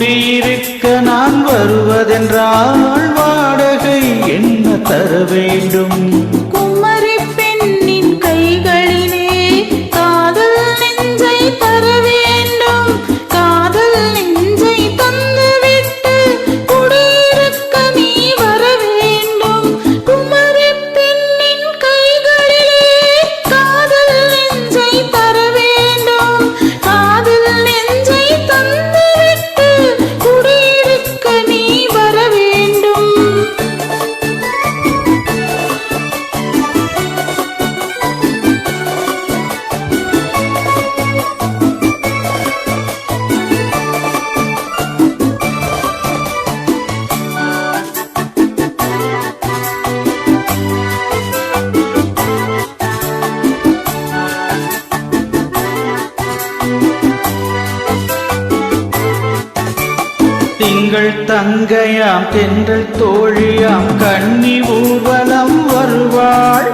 குடியிருக்க நான் வருவதென்றால் வாடகை என்ன தர வேண்டும்? குமரி பெண்ணின் கைகளிலே காதல் நெஞ்சை தர வேண்டும். காதல் நெஞ்சை தந்துவிட்டு குடியிருக்க நீ வர வேண்டும். குமரி பெண்ணின் கைகளிலே காதல் நெஞ்சை தர வேண்டும். காதல் நெஞ்சை தந்துவிட்டு குடியிருக்க நீ வர வேண்டும். திங்கள் தங்கையாம் தென்றல் தோழியாம் கன்னி ஊர்வலம் வருவாள்.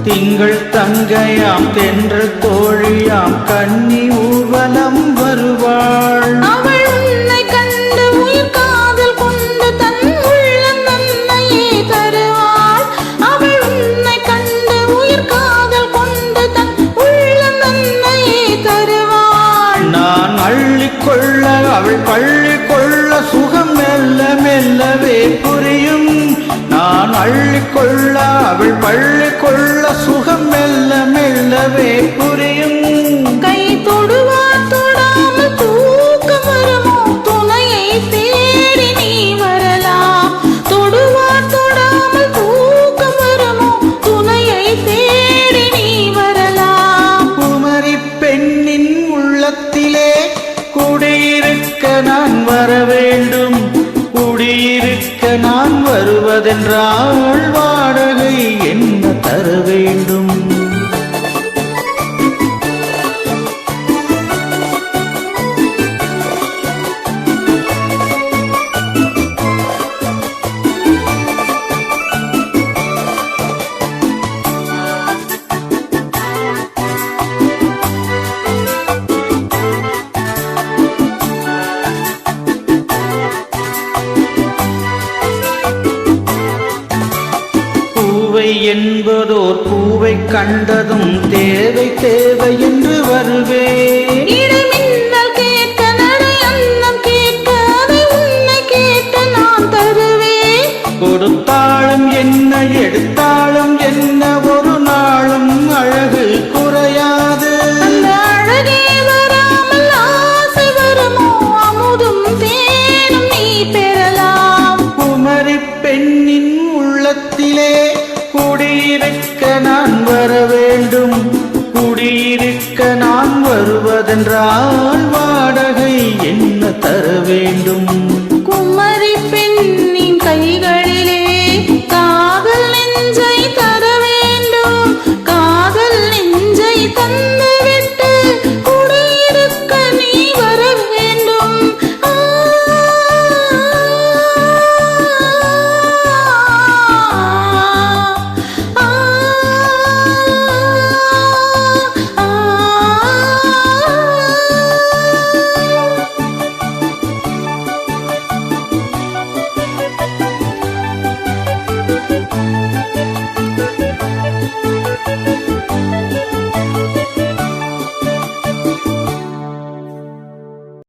திங்கள் தங்கையாம் தென்றல் தோழியாம் கன்னி ஊர்வலம் வருவாள். அவள் உன்னை கண்டு உயிர் காதல் கொண்டு தன் உள்ளம் நன்மையே தருவாள். அவள் உன்னை கண்டு உயிர் காதல் கொண்டு தன் உள்ளம் நன்மையே தருவாள். நான் அள்ளிக்கொள்ள அவள் பள்ளி கொள்ள சுகம் மெல்ல மெல்லவே புரியும். நான் அள்ளிக்கொள்ள அவள் பள்ளி கொள்ள சுகம் மெல்ல மெல்லவே புரியும். கை தொடுவார் தொடாமல் தூக்கம் வருமோ? துணையை தேடி நீ வரலாம். தொடுவார் தொடாமல் தூக்கம் வருமோ? துணையை தேடி நீ வரலாம். குமரி பெண்ணின் உள்ளத்திலே குடியிருக்க நான் வர வேண்டும். குடியிருக்க நான் வருவதென்றால் வாடகை என்ன தர வேண்டும்? பூவை என்பதோர் பூவை கண்டதும் தேவை தேவை என்று வருவேன். இடைமின்னல் கேட்க நடை அன்னம் கேட்க அதை உன்னை கேட்டு நான் தருவேன். கொடுத்தாலும் என்ன எடுத்தாலும் என்ன ஒரு நாளும் அழகு குறையாது. அந்த அழகே வராமல் ஆசை வருமோ? அமுதும் தேனும் நீ பெறலாம். குமரி பெண்ணின் உள்ளத்திலே குடியிருக்க நான் வர வேண்டும். குடியிருக்க நான் வருவதென்றால் வாடகை என்ன தர வேண்டும்?